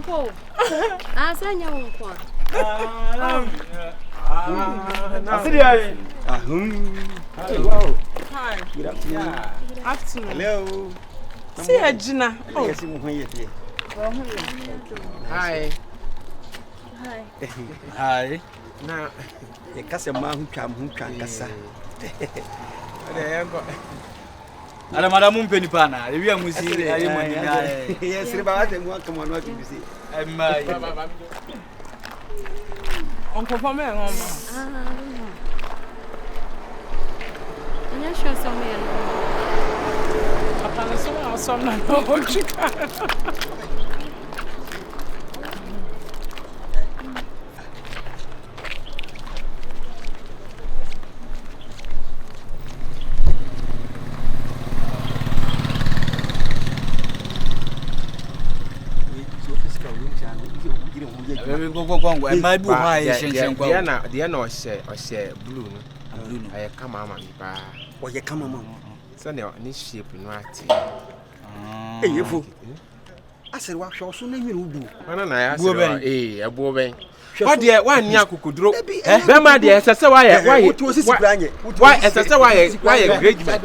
Uncle. I send your uncle. Hi. Good afternoon. Afternoon. Hello. See a Gina. Oh. Yes, I'm here. Hi. Hi. Hi. Now, the customer who come kasa. there you go. Ada madam mpeni pana. Ebi amusi ayi money na. Yes, riba ate mo come on what you say. Emma. Uncle for me, Mama. I'm not sure somewhere. Papa, so I saw my own chicken. Dia no ose blue no. Blue no. Aye kama mama mi pa. Oye kama mama. So ne ni shape no ati. Eyefo. Asere wa hwe so na nwere udu. Mana na ya asere ebo ben. Wa de wa nya kokodro. Be ma de esese wa ye. Wotu osisi branye. Wa esese wa ye great man.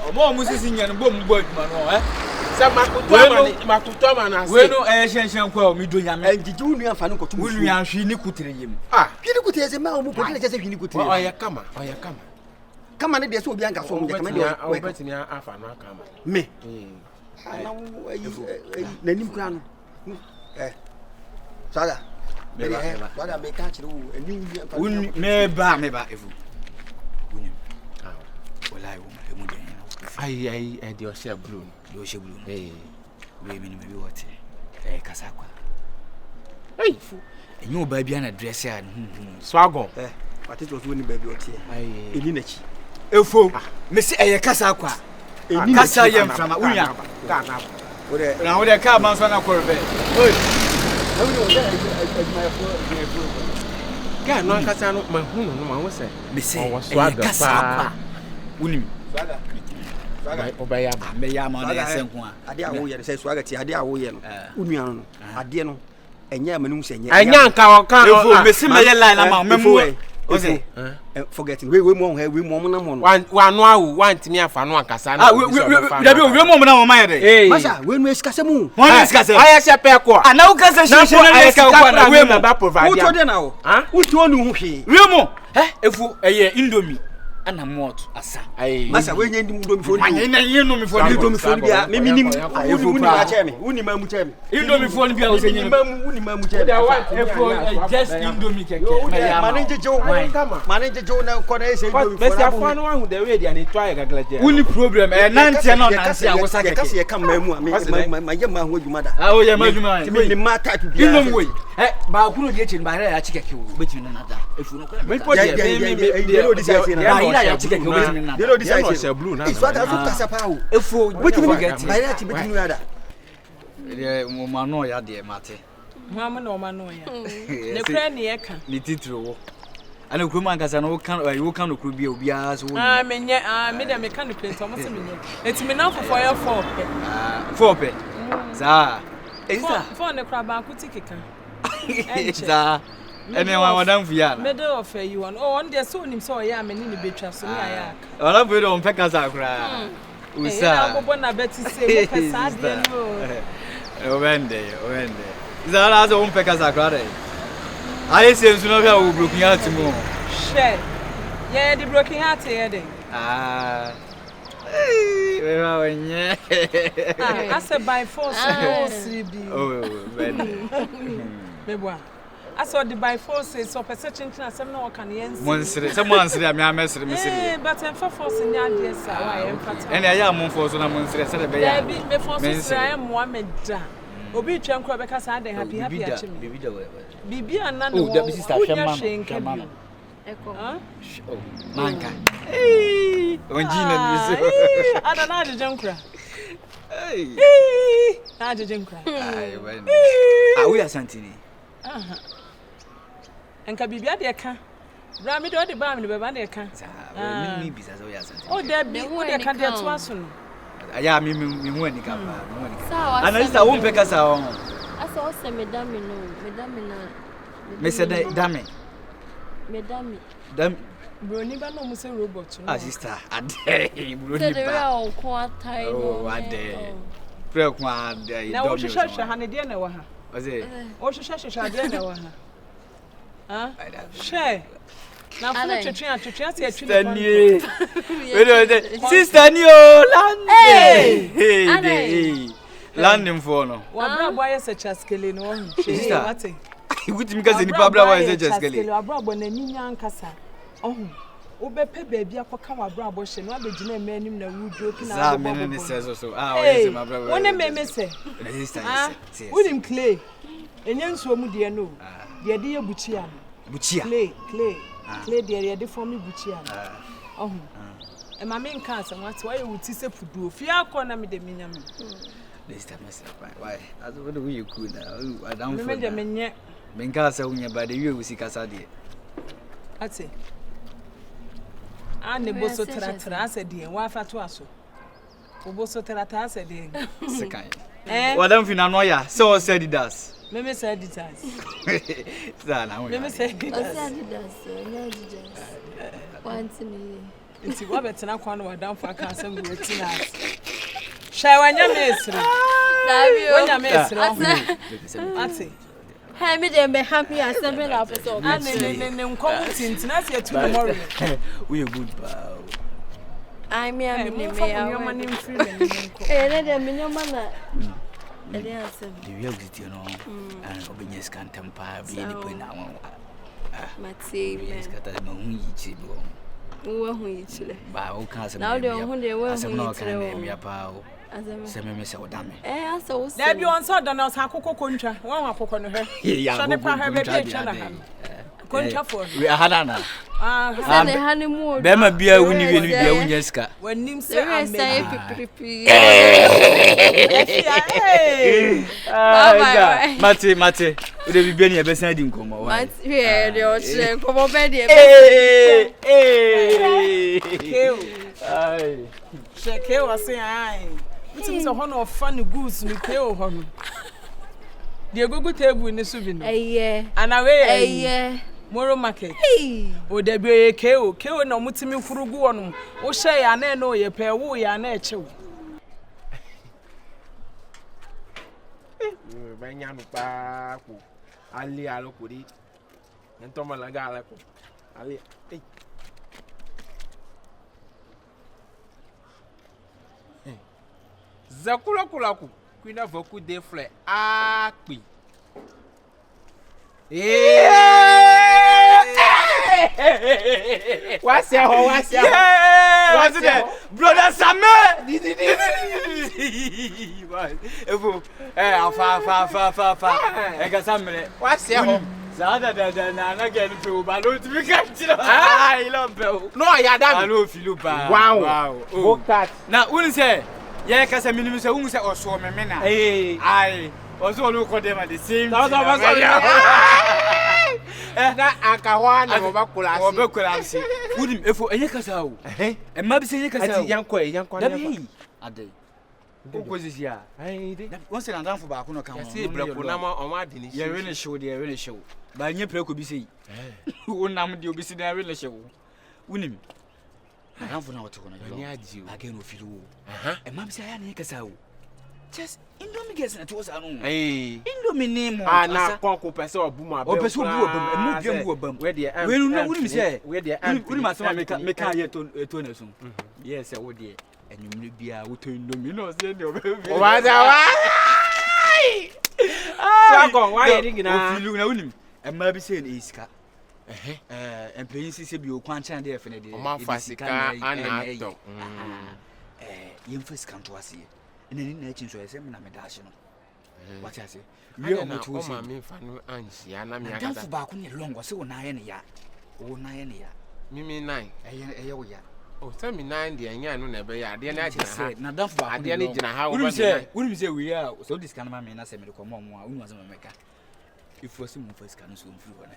Omo musisi nya no bom bo aduma no Se makuto ma na se. We no hyenhyen kwa o mi do nyame. Engigi unu afa no kotu. Unu ahwe ni kutere yem. Hwini kutere se ma o mu ko na jese hwini kutere. Oya kama. Kama ne de so obi anka so mu kama de o betini afa no kama. Me. Na nim kura no. Saga. Saga me ka kire wo ani me ba efu. Unim. Wallahi wo emu de. Ai de o share blue. Yo she blue. We mi ni me bi wote. Kasa kwa. Fu. Enyo ba bia na dress ya. Swagon. What to ni baby otie. Eni na chi. Efo. Me se kasa kwa. Eni kasa ye mfama unya. Ka na. Na wo de ka man so na korbe. Oi. Ka no kasa no ma hunu no ma wo se. Me se kasa kwa. Unim. Saga. Obaya me ya ma na senku a. Ade a wo ye se Swaga ti ade a wo ye no. Unua no. Ade no enye amanum se enye. Anya nka Efo me se me ye line na ma memu. Ose forgetting we mo na mo no. Wa no awu wa ntimi afa no ankasa na. Dabi we mo na mo man de. Masha we no esikase mu. Mo esikase. Aya se pe ko. Ana wo kasa shishe na esikase ko na we mo ba provide. Wo to de na wo. Wo to nu hu hwe. We mo. Efu indomie. Ana mot asa. Masa we nya indomie phone. Anya na indomie phone. Indomie phone bia me minim. Uni ma che me. Uni ma mu che me. Indomie phone bia wo se nya. Uni ma mu che me. Just indomie keke. Manage jo na ko na ese indomie phone. Best afọ no hu the way dia ni try gaglaje. Uni problem nantia no nantia wo sa keke. Kase ye kam mamu a ma ye ma ho adwuma da. O ye ma adwuma. Me ma type bia. Indomie we. Ba kunu de echi ba ya chikeke wo. Betimi na nada. Efu no ko. Me po de ya chike ke obetimi na. They know this is blue na. It's what I kasa pa o. Efo betimi get. By that betimi no ada. Mo ma no ya de mate. Mo am na o ma no ya. Ne kra ne ye ka. Ni titiro wo. Ana kru man kasa no wo kan no kru bia obi a so wo. Menye me de me kan no pent o mo se menye. Etimi na fofo ya 4 pe. 4 pe. Za. Esa. 4 ne kra ba akuti keka. Za. Ene wa madam fia. Middle of you on. Oh, on there so nim so ya me ni betwa so me aya. Ola bo do on peka sa kra. Osaa. Na bo na beti say mo pesa de no. Wende. Za na so on peka sa kra de. Aye se nsu no bia wo broken heart mo. Share. Yeah, the broken heart here then. We ma wenye. I said by force no CB. Oh, wende. Meboa. I saw the by forces so perception na some no can yen. Monsere, se monsere am ya mesere mesere. But em for force in ya dey sir, why em fata. Ene ya mon force na monsere se de be ya. Me force sir am Muhammad da. Obi twa nkro be kasa dey happy a chim. Bibi da we. Bibi anna no. Oh, da bi sister Shema. Eko. Oh, manka. Onji na mi so. Ada na ajeje nkra. Na ajeje nkra. Ai, wende. We asantini. Enka bibia de ka. Bra me de ba me be ba de ka. Mi bisa so ya asantini. O da bi o de ka de to aso no. Aya mi hu ani ka pa. Sawa. Ana isa wo mpeka sa wo. saw some medami no, medami na. Me said dame. Medami. Dam Brony ba no mo say robot no. sister. Ade. Brony Said they ba. were on time. Oh, ade. Pray kwa ade. Na wo hwehwehwe ha ne de na wa ha. Oze. Wo hwehwehwe de na wa ha. Ah? She. Na fu twetwe se atwi Stanie. Sister ni o land. Hey. Landing for no. Wa bra boy se chaskele no ho. Sister. Wate. Wuti mika se ni pa bra boy se chaskele. Wa bra boy na nyinya nkasa. Oh. Obepe baby akoka wa bra boy hye no abegina emanim na wudo kina. Za me ne se so. Oye se ma bra boy. Wone me se. Sister. Unim clay. Enye nsuo mu de no. De de ye buchia no. Buchia. Clay. Clay de de for me buchia no. Oh. E ma me nka asem wate wa ye wuti se fuduo. Fi akọ na me de minyam. This time why? As what do you cool now? I don't Me de menye. Me nka sa unya ba de wi usikasa de. Ate. Ane boso tratra ase de wa fato aso. Oboso tratra ase de. Sekan. Wadam fina no ya. So said it does. Me said it does. Za na. Me said it does. Want me. Nti wa betena kwa no wadam fa ka asem we tina. Shai wanya mesre. Davi. Wanya mesre. Ate. Hey, me dem be happy assemble up so. Ne nkom tintina se atu no more. We good ba. I me am me me ya mani mfiri me nko. Ne dem me nyoma na. Ele asem. The real exit you know. And obenye scan temper be any point na won. Mate me. Skata ma hu yi chi bo. Wo hu yi chile. Ba o kan se. Now de hu de wo hu Asem no yi kan chile. na mi apa o. Se me se odame. Asa wo se. Da bi on so da na akoko kontwa. Won akoko no he. Ya So ne pa he be bi twa na ha. Kontwa for. We ahada na. Se ne hani mu. Be ma bia wuni wi ni bia wunya ska. Wanim se ame. Say pipipi. Mate. We dey bia ni e be san di nkomo wa. Mate here de o che komo be de. Keo. Ai. Cheke o say ai. Utim so hono fan goose ni keo hono. De gogo table ni so bi no. Eye. Moro market. O de bi keo na mutimi furugu wono. O hye ya na no ye pe wo ya na eche wo. Banya no pa ko. Ali alo ko di. Ntoma la gala ko. Ali. Zakula ku kwina voku de fle akpi. What's your brother Samuel? Evo afa. Ega Samuel. What's your Zada na get to ba lo ti bi ka ti lo. Ah, ilo be o. No ya da mi. Alo filu ba. Wow. Book that. Na uni say ye ka se minimum se unu se oso me na. Ai. Oso lo ko dem at the same time. Na akahwa na obakula. Obakula si. Udim efo enye kasa o. E ma bi se enye kasa o. Ati yanko na. Ade. Opposition ya. Won se ndan fo ba ko no kan. Se breko na ma on ade ni. Ye we ne show de show. Ba nye preko bi sei. Wonam de obi si na we ne show. Unim. Ndan fo na otoko na. Ni aji o. Again ofiru o. E ma bi se ya na kasa o. Just Indomie gets na to us anu. Indomie name o. Na konko pese obuma be. O pese obu obam. Emu bia mu obam. We de we no unim se. We de unim asema me ka ye to na so. Yes e wo de enyumre bia wo to Indomie no se de obi. O ba za wa. Sakon wa ye digina. O filu na unim. E ma bi se na isika. Employee se bi o kwan chan de efe na de. O ma fa sika ana to. Yem fa sika to ase. Ina ni na chin so ese me na me dash no. What you say? We are not to ma me fa no ansi ana me akata. Dan ba ko ni long se wo na ye ne ya. Wo na ye ne ya. Mimi 9. Eye wo ya. Oh, tell me 9 de anya no na be ya. De na agina ha. Na dan ba ko. De na agina ha wo ba. Unim se we ya. So this kind of man na se me ko mo mo a. Unu wa se me meka. If you see mo first can so mfiri wona.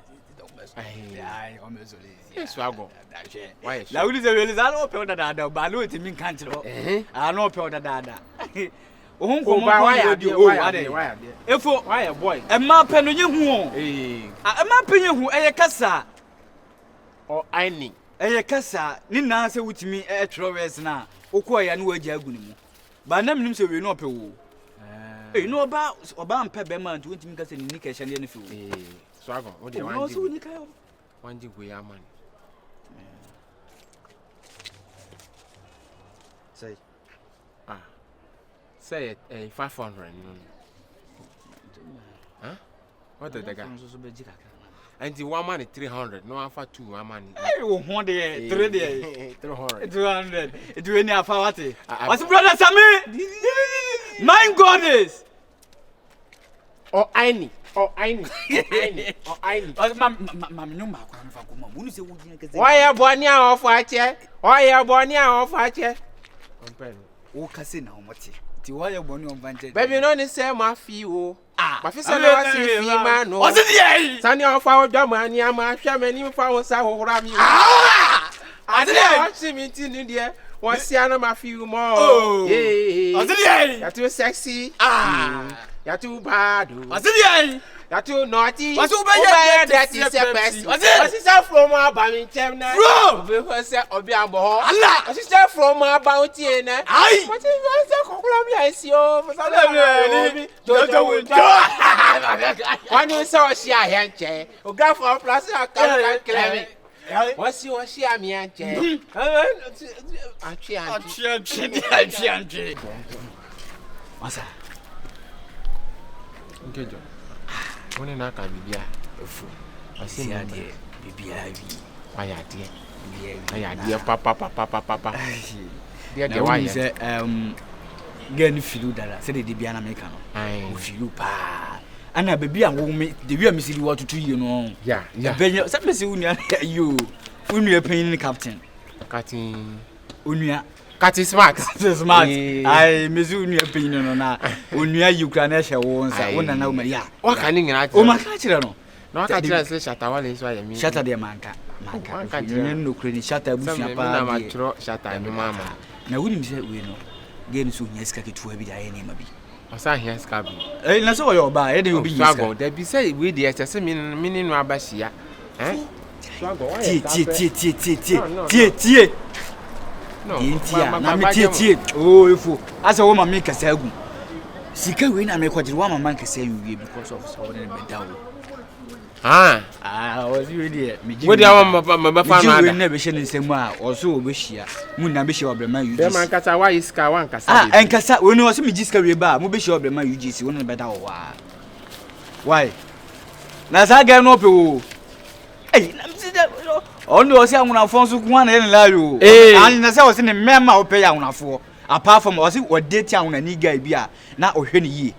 Ai, o me so lazy. Yes, wago. Why? La uli se we za no pe o da ba no ti min kan kire. Ah no pe o da. ohun ko mo why efo why boy e ma penu nye hu o e ma penye hu eye kasa o aini eye kasa ni na se wutimi e trowes na okọ ya na waji agu ni mu ba na mnim se we no pewo no oba ampa be ma nti wutimi kasa ni ni ka hye ne fi wo so ago o de wanji go ya man say 500 huh? What the guy? And the one man is 300. No, I for two. One man. Hey, one day, 3 days, 200. It will near Fawati. What's brother Sammy? My goddess. Oh, I need. Mammy, no, my why are Bonia off at you? Why are Bonia off at you? Oh, Cassina, what? Why you born on vantage? Baby, no, say my fee. My sister was a man. What's it? Sunny of our German, Yama, Shaman, found Sao Rami. I didn't see me in India. One Siana, my few more. Oh, you're too sexy. You're too bad. What's it? You're too naughty. What's over here? That is the best. What's it from our Bamington? Because of your boy. Allah! What's it from our bounty? Aye! What is the Columbia? When you saw she a handche, or graph for plus a clever. What's your share me and Jay? Masa. Okay, John. Only na ka bibia efu. Asi ade bibia wi. Why ade? Papa. Dia why? Say gen filu dara. Say de bia na make no. Filu pa. Ana baby an wo me de wi amisi wo tutu yi no. Yeah. Benya say me say unua you. Unua pain captain. Unua Cat smart. Smart. I miss unua pain no na. Unua you kra na hye wo nsa. Wo na na wo ma ya. What can you get? O ma ka kire no. No ka kire say shatter wale so ya mi. Shatter de manka. You no credit shatter busia pa. Na ma tro shatter mi mama. Na wuni say we no. Gen so nya sika ketu bi da ye na ma bi. Osaa here scab. Na so yo ba e de obi yi sika. There be say we dey say me no abashia. Tie. No. Na me tie. Oh, ifo. Asa wo ma me kasa agu. Sika we na me kwagire wo ma kasa awie because of so we be dawo. Was you really me. What do you want my father? You never share nsemu a also obehia. Mu na be share obrema UGC. Dem ankasa why iska wan kasa. Enkasa we no so me giska we ba mu be share obrema UGC wo na be dawo wa. Why? Na sa ga no pe wo. Hey, na me say onu o se anwunafo nso ku na yen layo. Ani na se o se ne mema o pe ya anwunafo. Apart from o se o date anwunani guy bi a na o hwe ne yi.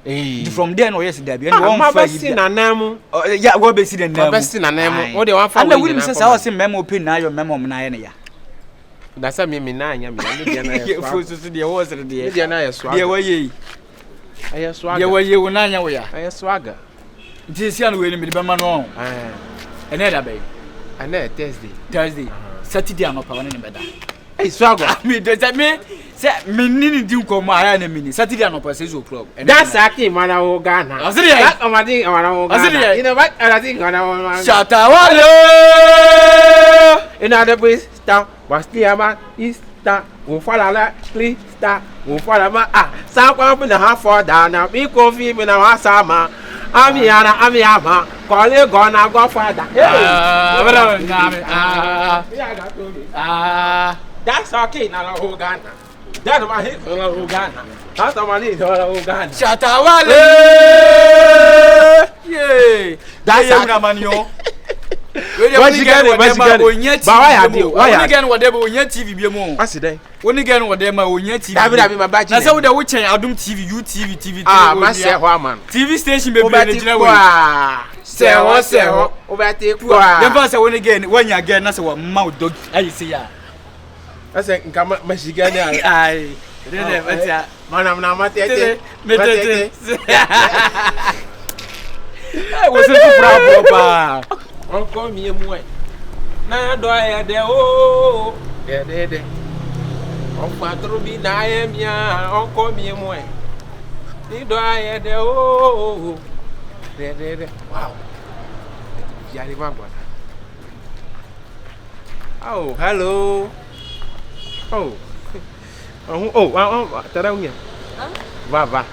From there no yes da bi and won fa yi. Na namu. Yeah, go be see the name. Be see na namu. O de wan fa. And we say say o se mema o pe na yo mema om na ye ne ya. Da say me na anya me ne dia na ye. Fo so de wo se de. Me dia na ye swag. Dia wa ye. Aye swag. Dia wa ye wo na anya wo ya. Aye swag. Nti si an we ni me be ma no. Ene da be. Ane Thursday. Saturday am pa woni ne beda. Hey swag. Me do say me ni di nkomo aya na me ni Saturday am pa 6 o'clock. That's aki mana wo Ghana. That amadi mana wo Ghana. You know what? I think Ghana wo. Shatawale. In other place star was the man is star wo fala la please star wo fala ma sa kwa na half for down now me coffee me na wa sama. Amiama, call it gonna go father. That's okay, now Uganda. That's my hit for Uganda. That's my hit for Uganda. Shatawale! Yay! That's a man, yo. What you get? Why again? Whatever on your TV, be more. What's it? When again, whatever on your TV. I my badge. That's how they're watching Adum TV, UTV. TV station, baby. Say, never say when you again, that's what mouth dog. I see ya. I say, come up, Michigan. Aye. Madam Namate. I wasn't so proud, Papa. Uncle me mwe. Na do ya de o. De. On patro bi na ya mia, uncle me mwe. Ni do aye de oh. De. Wow. Yari magwa. Oh, hello. Oh. Oh, tada unya. Va.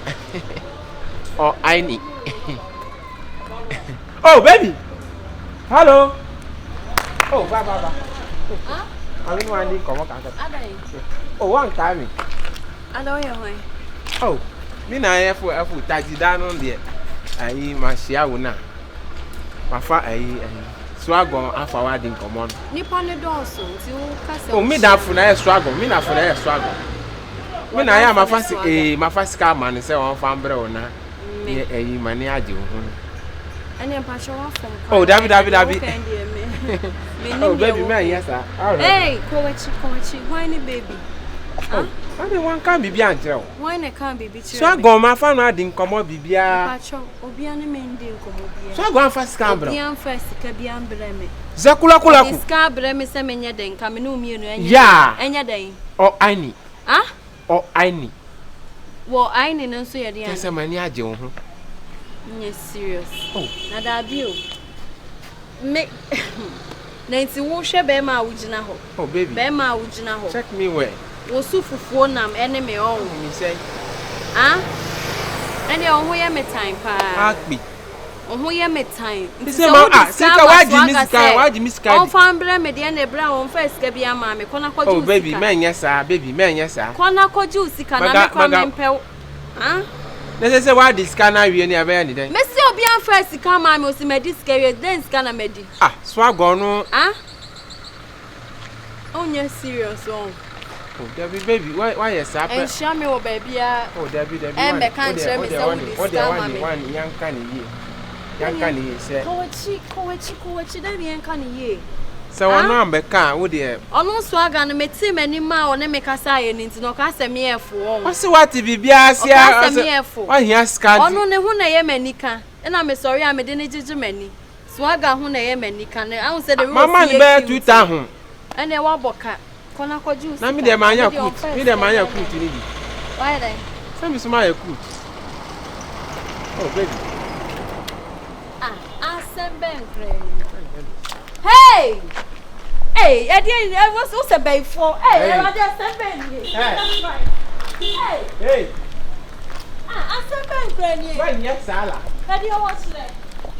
Oh, I need. Oh, baby. Hello. Oh, va. Huh? I'm going to come back. Oh, one time. I know you. Oh, me na here for taji down on there. Ayi ma shia wona. Ma fa ayi swagon afawadi nkomon. Nipa ne donso ti o kase. Oh, me da fu na swagon, me na fu na swagon. Me na ya ma fa sika man se won fa mbre wona. Ye ayi mani age ho. Anya pa show from. Oh, David. Oh, baby, man, yes sir. Hey, kowachi, why ni baby? Huh? I don't want can be bianche. Why na can be bichi? So go ma fa no adin komo bibia. Pa cho, obi ane me ndi komo bia. So go fa sika mbra. Obi an fa sika bia mbra me. Zakula ku. Sika mbra me se menye den ka me no mienu enya. Yeah. Enya den. Oh, I need. Ah? Oh, I need. Wo I need nso ye den. Kese mani age ho. Nye serious. Oh. Na da bi o. Me na nti wo hwe be ma wugina ho. Oh, baby. Be ma wugina ho. Check me where. Wo su fufuo nam ene me on. Me say. Ah? Ene on ho ye me time pa. Akpi. On ho ye me time. Say ma sika waji misika. On fa mbra me de na bra on fa sika bia ma me kona kwaji usika. Oh, baby, men yesa. Kona kwaji usika na me kwa me mpe. Ah? Let's say why this scanner we any aba ni den. Me se obi an fa sika ma me o si me di sika we den sika na me di. Ah, swagon no. Ah? Oh, you're serious on. Oh, Debbie, baby, why you sap? And show me what baby. Oh, Debbie. And me can't tell me so what they want young canny. Young canny say. Kowachi, that young canny. So I know be can wo dey. Ono swaga na meti mani ma one me kasa ye nti no kasa me efo. What's what bibia ase a. Why here scan? Ono ne hu na ye manika. E na me sorry a me de ne jiji mani. Swaga hu na ye manika. I won say the Mama ni be Twitter hu. Ene wa boka. Kona koju. Na me dem anya kut. Me dem anya kut ni bi. Why then? Say me smile kut. Oh baby. Asemben kre. Hey! Hey, I was a bay for. Hey, I just Hey. I said, Granny. When yes, Sala. How do you watch that?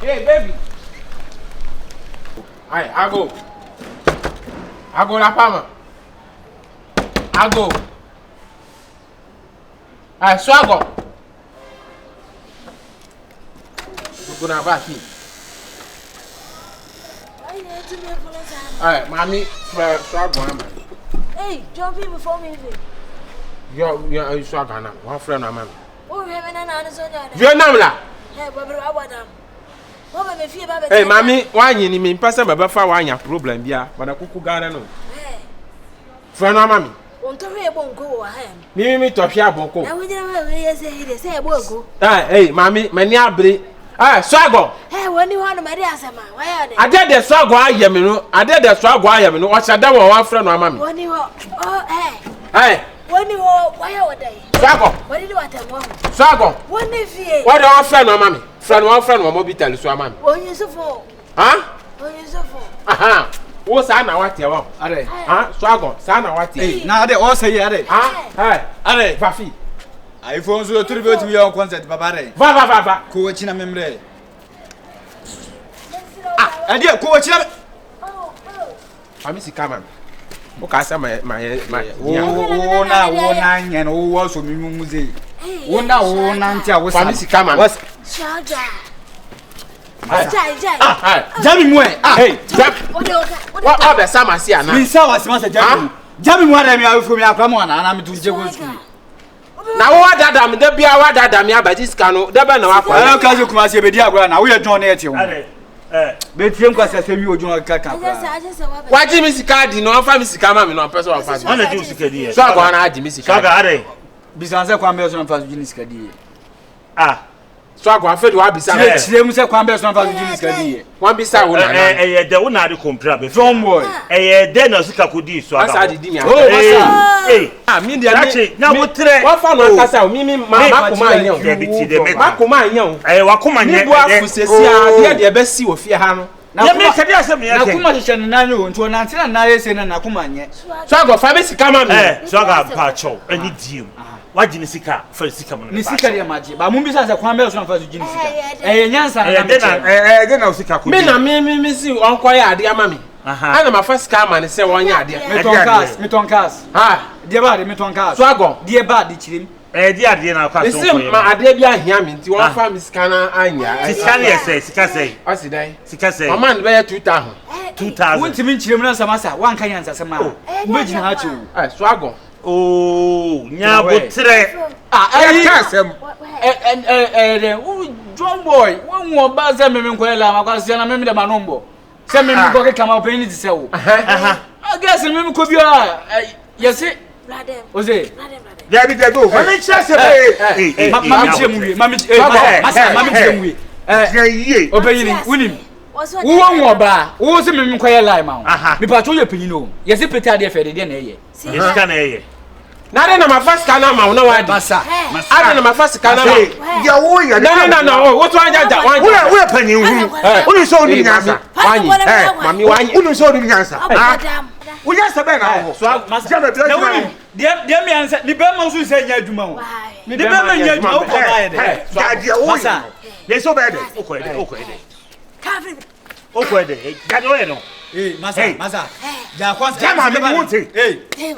Hey, baby. I go. La Palma. I go. Swago. We're going to back in. Alright, mommy, Swago. Hey, jump in before me. You're Swagana, one friend of mine. Oh, we have an answer. You're Namla. Hey, mommy, why you mean person about fire problem? Yeah, but a cuckoo garden. Friend of mammy. Won't go ahead. Me to Pia Boko. I would never say, go. Hey, mommy, many abri. Ah, Swago. Hey, when you want to marry us, why are they? I did the Swago I am, I did the Swago I am, what's a devil one friend of mammy. When you oh, hey, when you why are they? Swago, what did you want to want? Swago, When if you what one friend of mammy? One friend of Moby tell Swamam. when you so for? Huh? When you so for? Aha. What's Anna what you want? Are. Huh? Swago, Sana what you? Now they all say are. Huh? Hey, Are. Fafi. iPhone so to go to your concert babare. Va. Coachina membre. Ah, dia coachina. I'm Missy Cameron. Okay, say my Oh na nyen o wo so mimu muze. Wo na ntia wo sa. Missy Cameron. Was Shaja. Jami mu Hey, what are the summer see na? Mi sa was ma sa jami. Jami mu ada mi afu mi akwa mo na mi tu je go school. Na wo dada mi de bia wa dada mi abaji sika no de be na wa kwa. Ala ka se kuma se be di agora na wo ye John na ete wo. Be tiem kwa se mi ojo kaka. Waji mi sika di no fa mi sika ma mi no person wa fa. Ana di sika di. So agora na aji mi sika. Saga are. Bisanse kwa me so na fa jini sika di. Ah. So I go after the Wabisa. Chile mu se kwan be so na fa Eugene ska di. Wabisa wona. De wona de compra be. From boy. De na sika kodi so aga. Asa di mi. Oh, me dia me. Na wo tre. Wa fa no kasa mi makoma anya. Makoma anya. Wakoma nye. Ni bo afusesi a de be si wo fie ha no. Ya me kadi asem ya ke. Na kuma hye na nyo nto na ntina na yese na kuma nye. So I go fa be sika ma me. So aga pa cho ani diem. Waji ni sika fa sika mo. Ni sika de maji. Ba mu bi sa se kwan be so na fa Eugene sika. Nyansa na de na sika ko. Me na me si onko ya ade ama me. Ana ma fa sika ma ne se wonya ade. Me ton cars. Ha, de ba de me ton cars. So I go. De ba de chirim. Di ade na kwa so ko. Ma ade bi ahia me nti won fa me sika na anya. Sika ne say, sika say. Asi dai. Sika say. Mama ne be 2000. 2000. Won't me chirim na samasa wan kan yansa sama. Mo gina ha chu. So I go. Oh, nya botre. Kasem. John boy, won wo ba se me nko ela makwase na me de manombo. Se me nko ke kama openi ti se wo. I guess me ko bi a yes. Ose. Ya bi de go. Mami chese be. Mami chemu wi, mami chemu wi. Ye. Openi unim. Wo ba, wo se me nko ela ma. Me pa cho ye penyi no. Yes peta de fe de na ye. Yes kan ye. Na na ma fast kana ma na wa masa. Ada na ma fast kana ma. Ya wo ya. Na wo to anja ja wan. Wo penyi hu. Unu so ni nyansa. Wani. Mami wani. Unu so ni nyansa. Wo nyansa be na ho. So masa. Na woni. De me ansa, ni be ma so se nya adwuma ho. Ni be ma nya adwuma ho ko ba ye de. Ya dia wo. Masa. Ye so be de. Okoede. Kafin. Okoede. Ya do ye no. Masa. Ja kwanza. Ja ma me wonte.